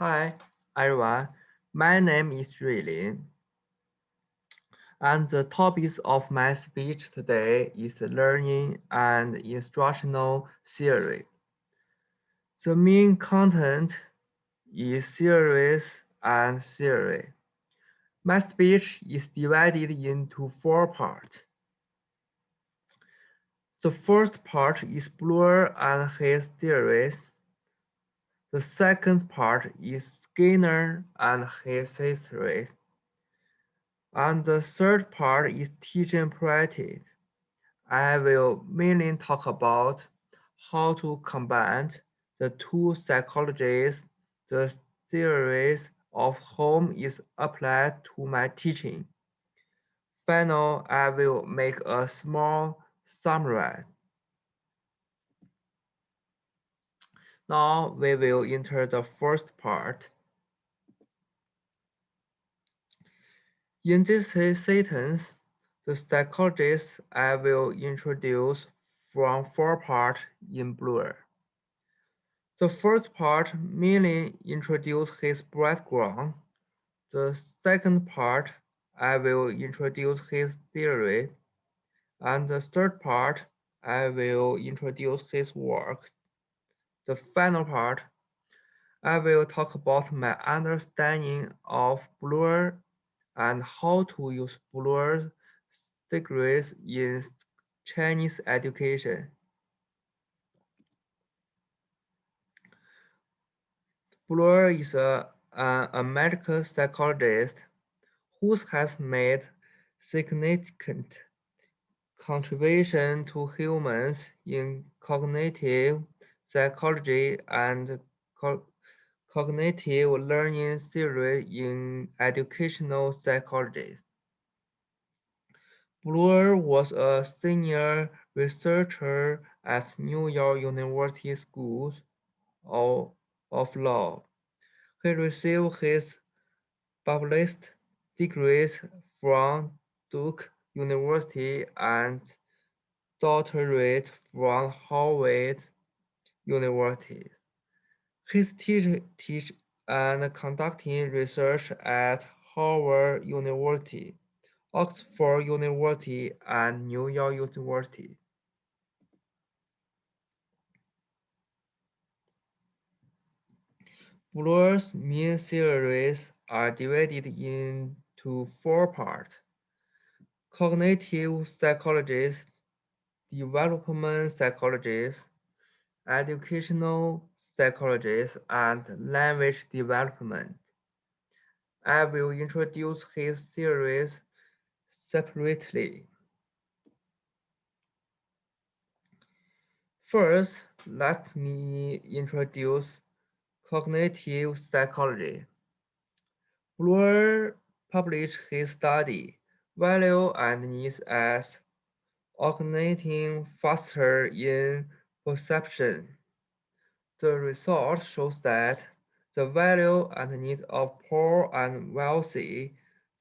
Hi, everyone. My name is Ruilin, and the topic of my speech today is learning and instructional theory. The main content is theories and theory. My speech is divided into four parts. The first part is Bloor and his theories. The second part is Skinner and his history. And the third part is teaching practice. I will mainly talk about how to combine the two psychologies, the theories of whom is applied to my teaching. Finally, I will make a small summary. Now we will enter the first part. In this sentence, the psychologists I will introduce from four parts in blue. The first part mainly introduces his background. The second part I will introduce his theory, and the third part I will introduce his work. The final part I will talk about my understanding of Bloor and how to use Bloor's theories in Chinese education. Bloor is an American psychologist who has made significant contribution to humans in cognitive psychology and co- cognitive learning theory in educational psychology. Bloor was a senior researcher at New York University School of, of Law. He received his bachelor's degrees from Duke University and doctorate from Harvard University. He teach and conducting research at Harvard University, Oxford University, and New York University. Bloor's main theories are divided into four parts: cognitive psychology, development psychology, educational psychology, and language development. I will introduce his theories separately. First, let me introduce cognitive psychology. Bloor published his study, Value and Needs as Organizing Faster in Perception. The results shows that the value and needs of poor and wealthy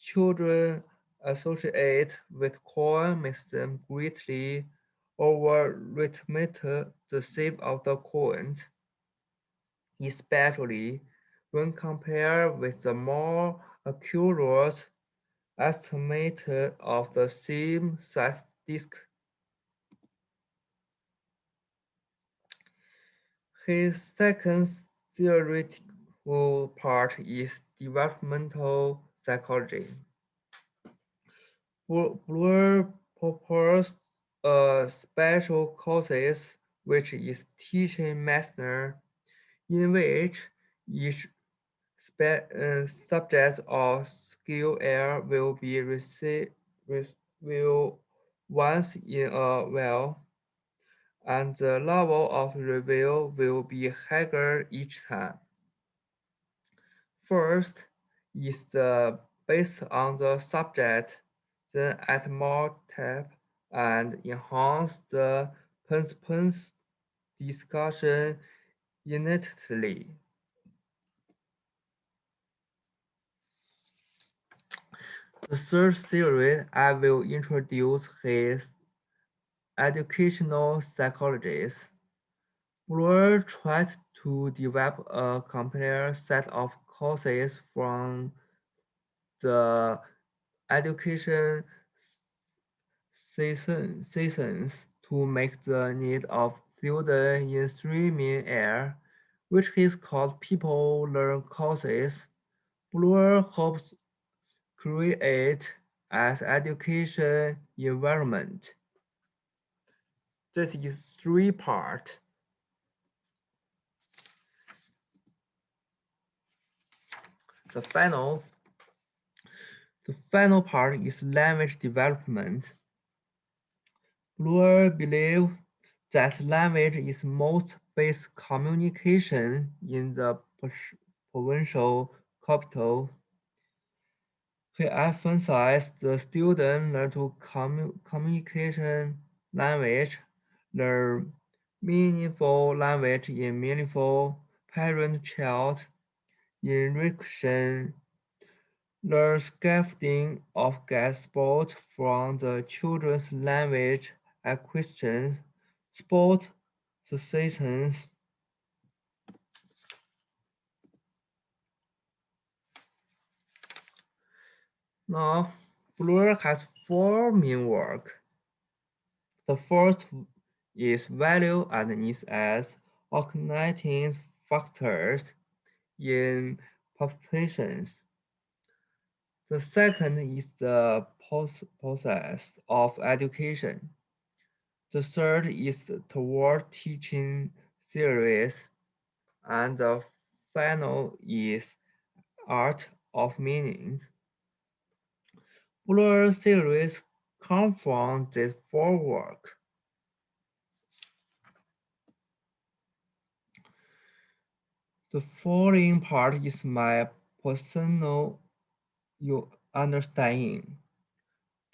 children associate with coin makes them greatly overestimate the shape of the coin, especially when compared with the more accurate estimate of the same size disk. His second theoretical part is developmental psychology. Bloor proposed a special course which is teaching method in which each subject or skill area will be received will once in a while, and the level of review will be higher each time. First is the based on the subject, then add more type and enhance the participants' discussion innately. The third theory I will introduce is educational psychology. Bloor tried to develop a complete set of courses from the education seasons to make the need of students in three main areas, which is called people learn courses. Bloor hopes create as education environment. This is three part. The final the final part is language development. Bloor believes that language is most basic communication in the provincial capital. He emphasized the student learn to communication language, learn meaningful language in meaningful parent-child interaction, learn scaffolding of get sport from the children's language acquisition, sport sessions. Now, Bloor has four main works. The first is value and needs as organizing factors in populations. The second is the process of education. The third is toward teaching theories. And the final is art of meaning. Bloor theories come from these four works. The following part is my personal understanding.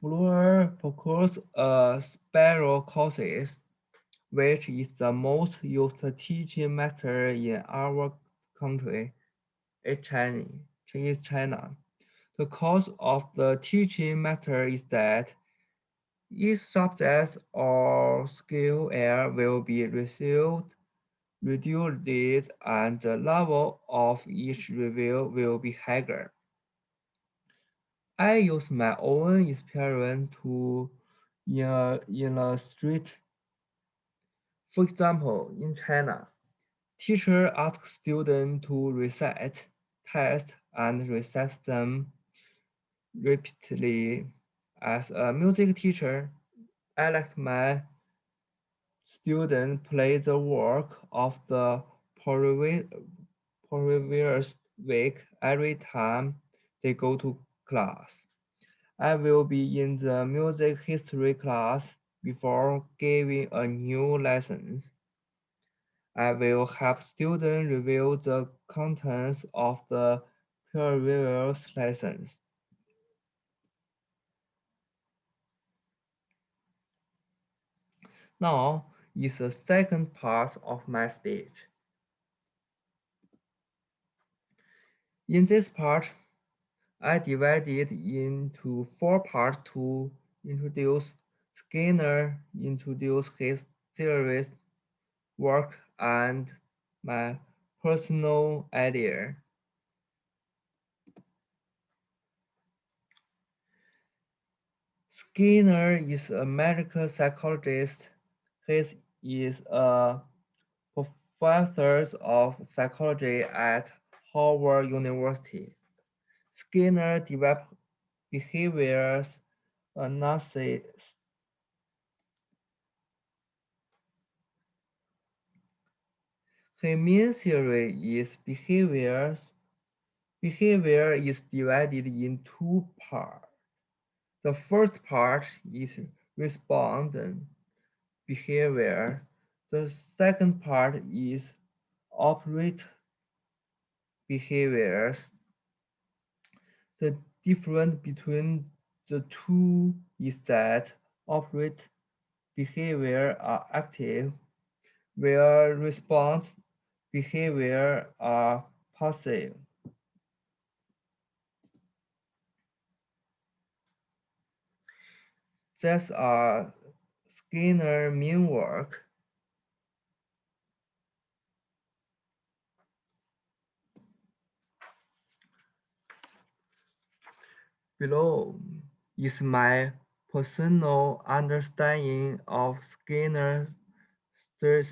Bloor proposed a spiral courses, which is the most used teaching method in our country, China. The cause of the teaching method is that each subject or skill area will be reduced and the level of each review will be higher. I use my own experience to illustrate. For example, in China, teachers ask students to recite, test, and recite them repeatedly. As a music teacher, I let my students play the work of the previous week every time they go to class. I will be in the music history class before giving a new lesson. I will help students review the contents of the previous lessons. Now is the second part of my speech. In this part, I divided into four parts to introduce Skinner, introduce his theories, work, and my personal idea. Skinner is a medical psychologist. He is a professor of psychology at Harvard University. Skinner developed behaviors analysis. His main theory is behavior. Behavior is divided in two parts. The first part is respondent behavior. The second part is operant behaviors. The difference between the two is that operant behavior are active, where response behavior are passive. These are Skinner's main work. Below is my personal understanding of Skinner's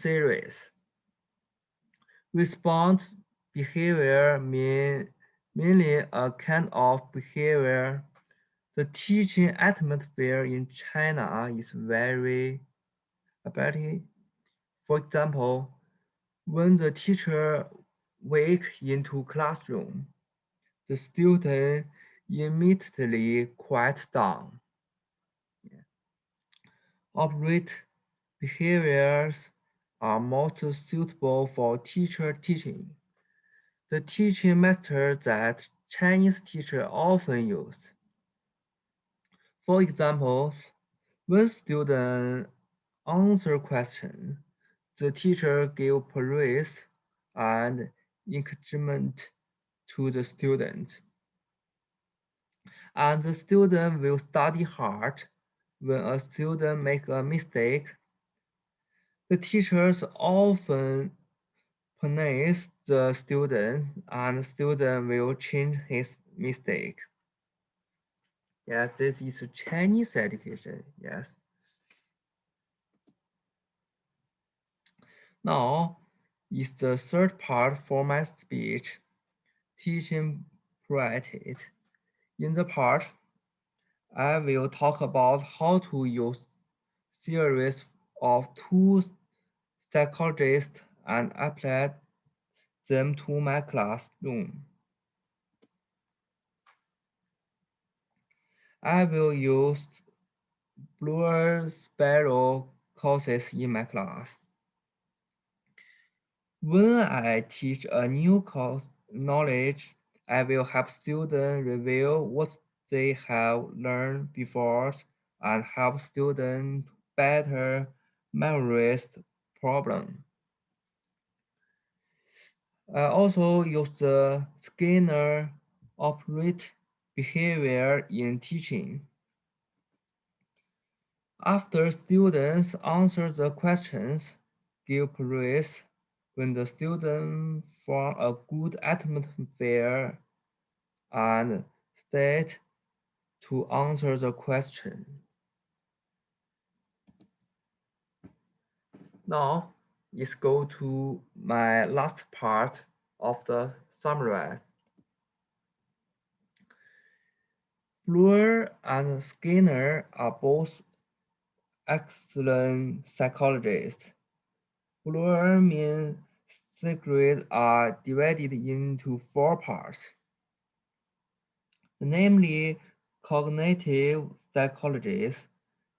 series. Response behavior mainly a kind of behavior. The teaching atmosphere in China is very abiding. For example, when the teacher walks into classroom, the student immediately quiets down. Operant behaviors are most suitable for teacher teaching. The teaching method that Chinese teachers often use. For example, when students answer questions, the teacher gives praise and encouragement to the student, and the student will study hard. When a student makes a mistake, the teachers often punish the student, and the student will change his mistake. Yes, this is Chinese education. Yes. Now is the third part for my speech, teaching practice. In the part, I will talk about how to use series of two psychologists and apply them to my classroom. I will use Blue Sparrow courses in my class. When I teach a new course knowledge, I will help students review what they have learned before and help students better memorize problem. I also use the Skinner operant behavior in teaching. After students answer the questions, give praise. When the students form a good atmosphere and state to answer the question. Now, let's go to my last part of the summary. Bloor and Skinner are both excellent psychologists. Bloor means secrets are divided into four parts, namely cognitive psychologists,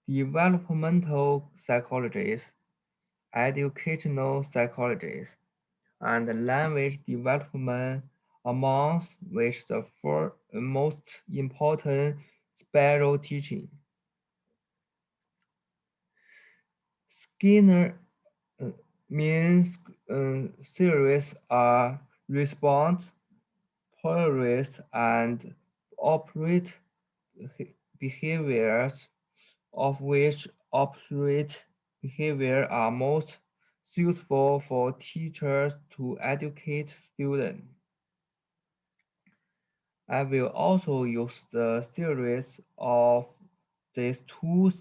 developmental psychologists, educational psychologists, and language development, amongst which the four most important special teaching. Skinner uh, means theories are response, polaris, and operant behaviors, of which operant behavior are most suitable for teachers to educate students. I will also use the theories of these two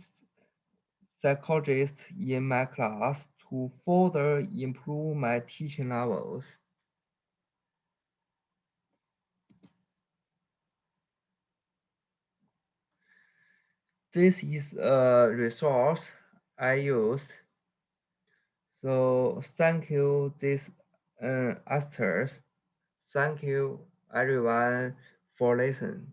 psychologists in my class to further improve my teaching levels. This is a resource I used. So thank you, these Asters. Thank you, everyone, for listening.